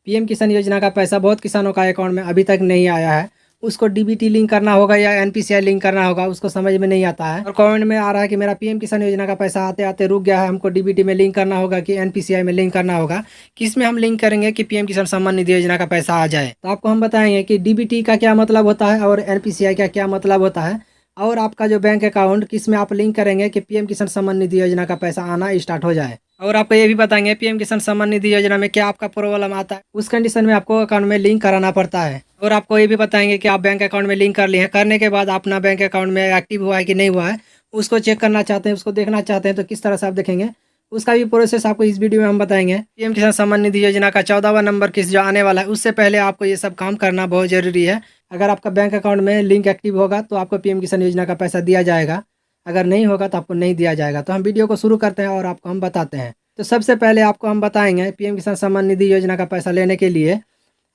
PM किसान योजना का पैसा बहुत किसानों का अकाउंट में अभी तक नहीं आया है। उसको डीबीटी लिंक करना होगा या एनपीसीआई लिंक करना होगा, उसको समझ में नहीं आता है। और कमेंट में आ रहा है कि मेरा पीएम किसान योजना का पैसा आते आते रुक गया है, हमको डीबीटी में लिंक करना होगा कि एनपीसीआई में लिंक करना होगा। किस में हम लिंक करेंगे कि पीएम किसान सम्मान निधि योजना का पैसा आ जाए? तो आपको हम बताएंगे कि डीबीटी का क्या मतलब होता है और एनपीसीआई का क्या मतलब होता है, और आपका जो बैंक अकाउंट किस में आप लिंक करेंगे कि पीएम किसान सम्मान निधि योजना का पैसा आना स्टार्ट हो जाए। और आपको ये भी बताएंगे पीएम किसान सम्मान निधि योजना में क्या आपका प्रॉब्लम आता है, उस कंडीशन में आपको अकाउंट में लिंक कराना पड़ता है। और आपको ये भी बताएंगे कि आप बैंक अकाउंट में लिंक कर लिए हैं, करने के बाद अपना बैंक अकाउंट में एक्टिव हुआ है कि नहीं हुआ है, उसको चेक करना चाहते हैं, उसको देखना चाहते हैं तो किस तरह से आप देखेंगे, उसका भी प्रोसेस आपको इस वीडियो में हम बताएंगे। पीएम किसान सम्मान निधि योजना का 14वां नंबर किस जो आने वाला है, उससे पहले आपको ये सब काम करना बहुत जरूरी है। अगर आपका बैंक अकाउंट में लिंक एक्टिव होगा तो आपको पीएम किसान योजना का पैसा दिया जाएगा, अगर नहीं होगा तो आपको नहीं दिया जाएगा। तो हम वीडियो को शुरू करते हैं और आपको हम बताते हैं। तो सबसे पहले आपको हम बताएंगे पीएम किसान सम्मान निधि योजना का पैसा लेने के लिए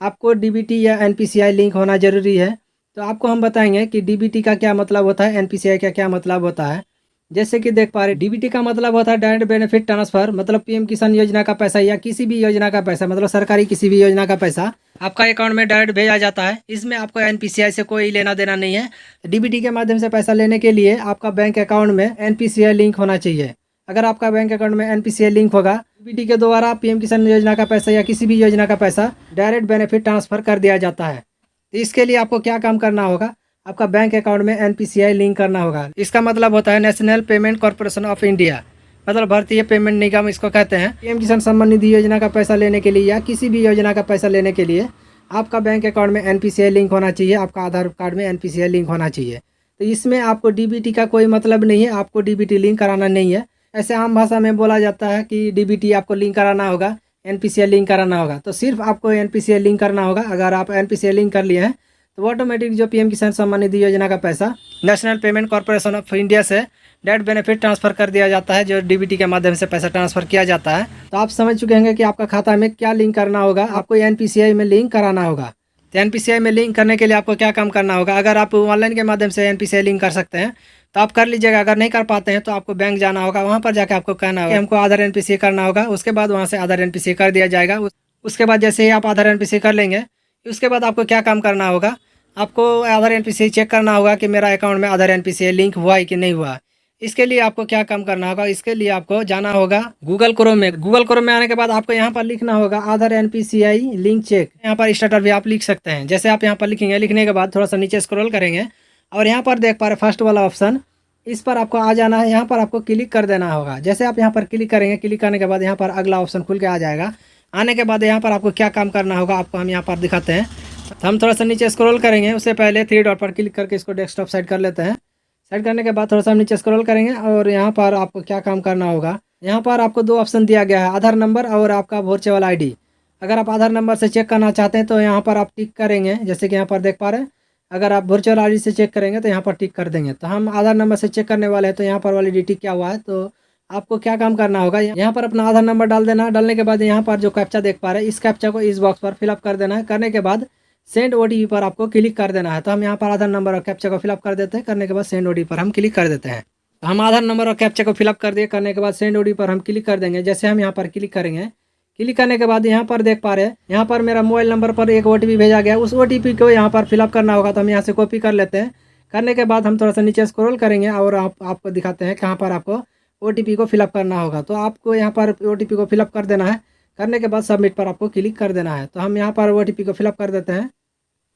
आपको डीबीटी या एनपीसीआई लिंक होना जरूरी है। तो आपको हम बताएंगे कि डीबीटी का क्या मतलब होता है, एनपीसीआई का क्या मतलब होता है। जैसे कि देख पा रहे, डीबीटी का मतलब होता है डायरेक्ट बेनिफिट ट्रांसफर, मतलब पीएम किसान योजना का पैसा या किसी भी योजना का पैसा, मतलब सरकारी किसी भी योजना का पैसा आपका अकाउंट में डायरेक्ट भेजा जाता है। इसमें आपको एनपीसीआई से कोई लेना देना नहीं है। डीबीटी के माध्यम से पैसा लेने के लिए आपका बैंक अकाउंट में एनपीसीआई लिंक होना चाहिए। अगर आपका बैंक अकाउंट में एनपीसीआई लिंक होगा, डीबीटी के द्वारा पीएम किसान योजना का पैसा या किसी भी योजना का पैसा डायरेक्ट बेनिफिट ट्रांसफर कर दिया जाता है। तो इसके लिए आपको क्या काम करना होगा, आपका बैंक अकाउंट में एनपीसीआई लिंक करना होगा। इसका मतलब होता है national payment corporation of India, मतलब भारतीय पेमेंट निगम इसको कहते हैं। पीएम किसान सम्मान निधि योजना का पैसा लेने के लिए या किसी भी योजना का पैसा लेने के लिए आपका बैंक अकाउंट में एनपीसीआई लिंक होना चाहिए, आपका आधार कार्ड में एनपीसीआई लिंक होना चाहिए। तो इसमें आपको डीबीटी का कोई मतलब नहीं है, आपको डीबीटी लिंक कराना नहीं है। ऐसे आम भाषा में बोला जाता है कि डीबीटी आपको लिंक कराना होगा, एनपीसीआई लिंक कराना होगा। तो सिर्फ आपको एनपीसीआई लिंक करना होगा। अगर आप एनपीसीआई लिंक कर लिए हैं तो ऑटोमेटिक जो पीएम किसान सम्मान निधि योजना का पैसा national payment corporation of India से डायरेक्ट बेनिफिट ट्रांसफर कर दिया जाता है, जो डीबीटी के माध्यम से पैसा ट्रांसफर किया जाता है। तो आप समझ चुके होंगे कि आपका खाता में क्या लिंक करना होगा, आपको एनपीसीआई में लिंक कराना होगा। तो एनपीसीआई में लिंक करने के लिए आपको क्या काम करना होगा, अगर आप ऑनलाइन के माध्यम से एनपीसीआई लिंक कर सकते हैं तो आप कर लीजिएगा। अगर नहीं कर पाते हैं तो आपको बैंक जाना होगा, वहाँ पर जाकर आपको कहना होगा हमको आधार एनपीसीआई करना होगा। उसके बाद वहाँ से आधार एनपीसीआई कर दिया जाएगा। उसके बाद जैसे ही आप आधार एनपीसीआई कर लेंगे, उसके बाद आपको क्या काम करना होगा, आपको आधार एनपीसीआई चेक करना होगा कि मेरा अकाउंट में आधार एनपीसीआई लिंक हुआ है कि नहीं हुआ। इसके लिए आपको क्या काम करना होगा, इसके लिए आपको जाना होगा गूगल क्रोम में। गूगल क्रोम में आने के बाद आपको यहाँ पर लिखना होगा आधार एनपीसीआई लिंक चेक। यहाँ पर स्टार्टर भी आप लिख सकते हैं। जैसे आप यहाँ पर लिखेंगे, लिखने के बाद थोड़ा सा नीचे स्क्रॉल करेंगे और यहाँ पर देख पा रहे फर्स्ट वाला ऑप्शन, इस पर आपको आ जाना है। यहाँ पर आपको क्लिक कर देना होगा। जैसे आप यहाँ पर क्लिक करेंगे, क्लिक करने के बाद यहाँ पर अगला ऑप्शन खुल के आ जाएगा। आने के बाद यहाँ पर आपको क्या काम करना होगा आपको हम यहाँ पर दिखाते हैं। तो हम थोड़ा सा नीचे स्क्रॉल करेंगे, उससे पहले थ्री डॉट पर क्लिक करके इसको डेस्कटॉप साइड कर लेते हैं। साइड करने के बाद थोड़ा सा हम नीचे स्क्रॉल करेंगे और यहाँ पर आपको क्या काम करना होगा, यहाँ पर आपको दो ऑप्शन दिया गया है, आधार नंबर और आपका वर्चुअल आईडी। अगर आप आधार नंबर से चेक करना चाहते हैं तो यहाँ पर आप टिक करेंगे, जैसे कि यहाँ पर देख पा रहे हैं। अगर आप वर्चुअल आईडी से चेक करेंगे तो यहाँ पर टिक कर देंगे। तो हम आधार नंबर से चेक करने वाले हैं, तो यहाँ पर वैलिडिटी क्या हुआ है। तो आपको क्या काम करना होगा, यहाँ पर अपना आधार नंबर डाल देना। डालने के बाद यहाँ पर जो कैप्चा देख पा रहे हैं, इस कैप्चा को इस बॉक्स पर फिलअप कर देना है। करने के बाद सेंड ओटीपी पर आपको क्लिक कर देना है। तो हम यहाँ पर आधार नंबर और कैप्चा को फिलअप कर देते हैं। करने के बाद सेंड ओटीपी पर हम क्लिक कर देते हैं। तो हम आधार नंबर और कैप्चा को फिलअप कर दिए। करने के बाद सेंड ओटीपी पर हम क्लिक कर देंगे। जैसे हम यहाँ पर क्लिक करेंगे, क्लिक करने के बाद यहाँ पर देख पा रहे हैं, यहाँ पर मेरा मोबाइल नंबर पर एक ओटीपी भेजा गया, उस ओटीपी को यहाँ पर फिलअप करना होगा। तो हम यहाँ से कॉपी कर लेते हैं। करने के बाद हम थोड़ा सा नीचे स्क्रॉल करेंगे और आपको दिखाते हैं कहाँ पर आपको ओटीपी को फिलअप करना होगा। तो आपको यहाँ पर ओटीपी को फिलअप कर देना है। करने के बाद सबमिट पर आपको क्लिक कर देना है। तो हम यहाँ पर ओटीपी को फिलअप कर देते हैं।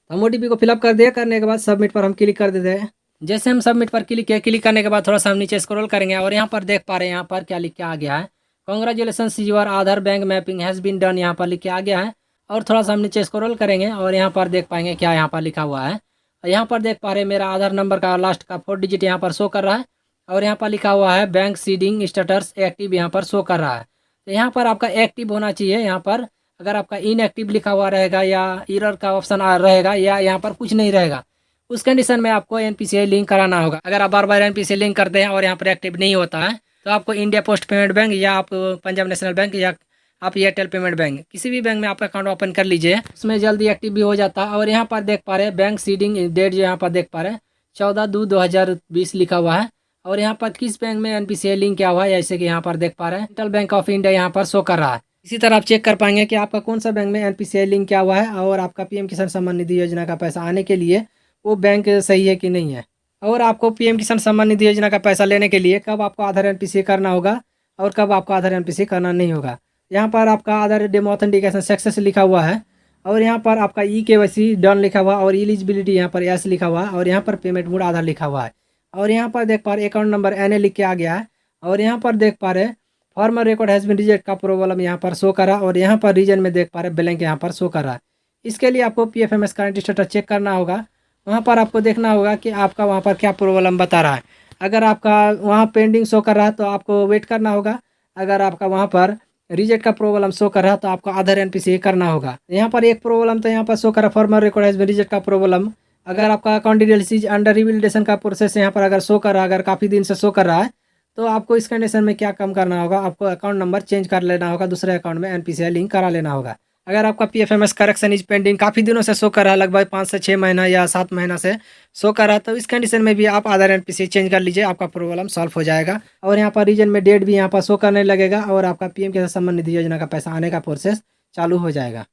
हम ओटीपी को फिलअप कर दिए। करने के बाद सबमिट पर हम क्लिक कर देते हैं। जैसे हम सबमिट पर क्लिक किया, क्लिक करने के बाद थोड़ा सा हम नीचे स्क्रॉल करेंगे और यहाँ पर देख पा रहे हैं यहाँ पर क्या लिख के आ गया है, congratulations your Aadhaar bank mapping has been done, यहाँ पर लिख के आ गया है। और थोड़ा सा हम नीचे स्क्रॉल करेंगे और यहाँ पर देख पाएंगे क्या यहाँ पर लिखा हुआ है। यहाँ पर देख पा रहे हैं मेरा आधार नंबर का लास्ट का 4 डिजिट यहाँ पर शो कर रहा है और यहाँ पर लिखा हुआ है बैंक सीडिंग स्टेटस एक्टिव, यहाँ पर शो कर रहा है। तो यहाँ पर आपका एक्टिव होना चाहिए। यहाँ पर अगर आपका इनएक्टिव लिखा हुआ रहेगा या एरर का ऑप्शन रहेगा या यहाँ पर कुछ नहीं रहेगा, उस कंडीशन में आपको एनपीसीआई लिंक कराना होगा। अगर आप बार बार एनपीसीआई लिंक करते हैं और यहाँ पर एक्टिव नहीं होता है तो आपको इंडिया पोस्ट पेमेंट बैंक या आप पंजाब नेशनल बैंक या आप एयरटेल पेमेंट बैंक, किसी भी बैंक में आप अकाउंट ओपन कर लीजिए, उसमें जल्दी एक्टिव भी हो जाता है। और यहाँ पर देख पा रहे हैं बैंक सीडिंग डेट, जो यहाँ पर देख पा रहे हैं 14/2/2020 लिखा हुआ है। और यहाँ पर किस बैंक में एनपीसीआई लिंक क्या हुआ है, जैसे कि यहाँ पर देख पा रहे हैं सेंट्रल बैंक ऑफ इंडिया यहाँ पर शो कर रहा है। इसी तरह आप चेक कर पाएंगे कि आपका कौन सा बैंक में एनपीसीआई लिंक किया हुआ है और आपका पीएम किसान सम्मान निधि योजना का पैसा आने के लिए वो बैंक सही है कि नहीं है। और आपको पीएम किसान सम्मान निधि योजना का पैसा लेने के लिए कब आपको आधार एनपीसीआई करना होगा और कब आपको आधार एनपीसीआई करना नहीं होगा। यहाँ पर आपका आधार डेमो ऑथेंटिकेशन सक्सेस लिखा हुआ है और यहाँ पर आपका ई-केवाईसी डन लिखा हुआ और एलिजिबिलिटी यहाँ पर यस लिखा हुआ है और यहाँ पर पेमेंट मोड आधार लिखा हुआ है और यहाँ पर देख पा रहे अकाउंट नंबर एन लिख के आ गया है और यहाँ पर देख पा रहे farmer record has been reject का प्रॉब्लम यहाँ पर शो करा और यहाँ पर रीजन में देख पा रहे ब्लैंक यहाँ पर शो कर रहा है। इसके लिए आपको पीएफएमएस करंट स्टेटस चेक करना होगा। वहाँ पर आपको देखना होगा कि आपका वहाँ पर क्या प्रॉब्लम बता रहा है। अगर आपका वहाँ पेंडिंग शो कर रहा है तो आपको वेट करना होगा। अगर आपका वहाँ पर रिजेक्ट का प्रॉब्लम शो कर रहा है तो आपको आधार एनपीसीआई करना होगा। यहाँ पर एक प्रॉब्लम तो यहाँ पर शो करा farmer record has been reject का प्रॉब्लम। अगर आपका अकाउंट डिटेल्स अंडर रिवैलिडेशन का प्रोसेस यहाँ पर अगर शो कर रहा है, अगर काफ़ी दिन से शो कर रहा है तो आपको इस कंडीशन में क्या कम करना होगा, आपको अकाउंट नंबर चेंज कर लेना होगा, दूसरे अकाउंट में एनपीसीआई लिंक करा लेना होगा। अगर आपका पीएफएमएस करेक्शन इज पेंडिंग काफ़ी दिनों से शो कर रहा है, लगभग 5 से 6 महीना या 7 महीना से शो कर रहा है, तो इस कंडीशन में भी आप आधार एनपीसीआई चेंज कर लीजिए, आपका प्रॉब्लम सॉल्व हो जाएगा। और यहाँ पर रीजन में डेट भी यहाँ पर शो करने लगेगा और आपका पीएम किसान सम्मान निधि योजना का पैसा आने का प्रोसेस चालू हो जाएगा।